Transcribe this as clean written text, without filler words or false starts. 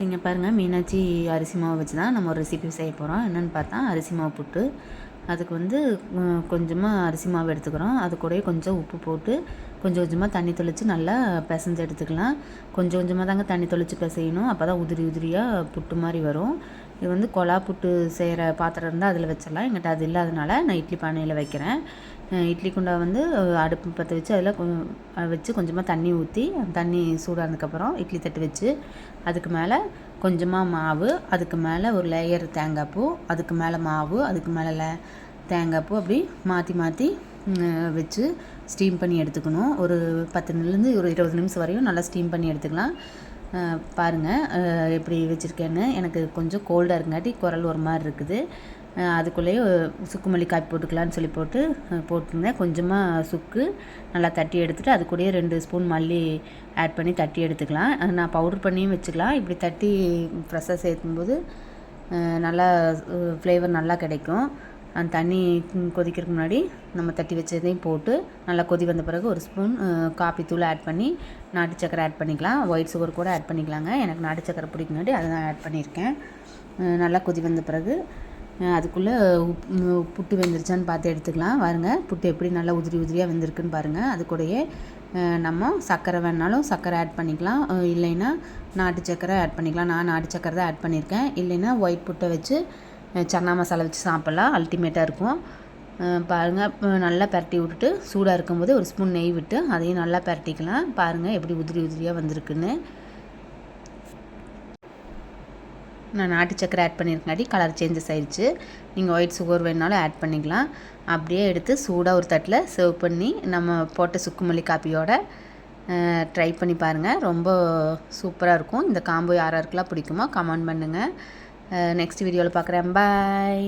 இங்கே பாருங்கள், மீனாட்சி அரிசி மாவு வச்சு தான் நம்ம ஒரு ரெசிபி செய்ய போகிறோம். என்னென்னு பார்த்தா அரிசி மாவு புட்டு. அதுக்கு வந்து கொஞ்சமாக அரிசி மாவு எடுத்துக்கிறோம். அது கூடயே கொஞ்சம் உப்பு போட்டு கொஞ்சம் கொஞ்சமாக தண்ணி தெளித்து நல்லா பிசைஞ்சு எடுத்துக்கலாம். கொஞ்சம் கொஞ்சமாக தாங்க தண்ணி தெளித்து பிசையணும். அப்போ தான் உதிரி உதிரியாக புட்டு மாதிரி வரும். இது வந்து கொலா புட்டு செய்கிற பாத்திரம் இருந்தால் அதில் வச்சிடலாம். எங்கிட்ட அது இல்லாதனால நான் இட்லி பானையில் வைக்கிறேன். இட்லி குண்டா வந்து அடுப்பு பற்ற வச்சு அதில் வச்சு கொஞ்சமாக தண்ணி ஊற்றி தண்ணி சூடானதுக்கப்புறம் இட்லி தட்டு வச்சு அதுக்கு மேலே கொஞ்சமாக மாவு, அதுக்கு மேலே ஒரு லேயர் தேங்காய் பூ, அதுக்கு மேலே மாவு, அதுக்கு மேலே தேங்காய் பூ, அப்படி மாற்றி மாற்றி வச்சு ஸ்டீம் பண்ணி எடுத்துக்கணும். ஒரு 10 ஒரு 20 நிமிஷம் வரையும் நல்லா ஸ்டீம் பண்ணி எடுத்துக்கலாம். பாருங்கள் எப்படி வச்சுருக்கேன்னு. எனக்கு கொஞ்சம் கோல்டாக இருக்குங்காட்டி குரல் ஒரு மாதிரி இருக்குது. அதுக்குள்ளேயே சுக்கு மல்லி காப்பி போட்டுக்கலான்னு சொல்லி போட்டுருந்தேன். கொஞ்சமாக சுக்கு நல்லா தட்டி எடுத்துகிட்டு அது கூடயே 2 ஸ்பூன் மல்லி ஆட் பண்ணி தட்டி எடுத்துக்கலாம். நான் பவுட்ரு பண்ணியும் வச்சுக்கலாம். இப்படி தட்டி ஃப்ரெஷ்ஷாக சேர்க்கும்போது நல்லா ஃப்ளேவர் நல்லா கிடைக்கும். அந்த தண்ணி கொதிக்கிறதுக்கு முன்னாடி நம்ம தட்டி வச்சதையும் போட்டு நல்லா கொதி வந்த பிறகு ஒரு ஸ்பூன் காப்பி தூள் ஆட் பண்ணி நாட்டு சக்கரை ஆட் பண்ணிக்கலாம். ஒயிட் சுகர் கூட ஆட் பண்ணிக்கலாங்க. எனக்கு நாட்டு சக்கரை பிடிக்குங்காட்டி அதை தான் ஆட் பண்ணியிருக்கேன். நல்லா கொதி வந்த பிறகு அதுக்குள்ளே புட்டு வெந்துருச்சான்னு பார்த்து எடுத்துக்கலாம். பாருங்கள், புட்டு எப்படி நல்லா உதிரி உதிரியாக வெந்திருக்குன்னு பாருங்கள். அது கூடயே நம்ம சர்க்கரை வேணாலும் சர்க்கரை ஆட் பண்ணிக்கலாம். இல்லைன்னா நாட்டு சக்கரை ஆட் பண்ணிக்கலாம். நான் நாட்டு சக்கரை தான் ஆட் பண்ணியிருக்கேன். இல்லைன்னா ஒயிட் புட்டை வச்சு சன்னா மசாலா வச்சு சாப்பிட்லாம். அல்டிமேட்டாக இருக்கும். பாருங்கள், நல்லா பரட்டி விட்டுட்டு சூடாக இருக்கும்போது ஒரு ஸ்பூன் நெய் விட்டு அதையும் நல்லா பரட்டிக்கலாம். பாருங்கள் எப்படி உதிரி உதிரியாக வந்திருக்குன்னு. நான் நாட்டு சக்கரை ஆட் பண்ணியிருக்கங்காட்டி கலர் சேஞ்சஸ் ஆயிடுச்சு. நீங்கள் ஒயிட் சுகர் வேணாலும் ஆட் பண்ணிக்கலாம். அப்படியே எடுத்து சூடாக ஒரு தட்டில் சர்வ் பண்ணி நம்ம போட்ட சுக்குமல்லி காப்பியோட ட்ரை பண்ணி பாருங்கள். ரொம்ப சூப்பராக இருக்கும். இந்த காம்போ யாராருக்கெல்லாம் பிடிக்குமோ கமெண்ட் பண்ணுங்கள். நெக்ஸ்ட் வீடியோவில் பார்க்குறேன். பாய்.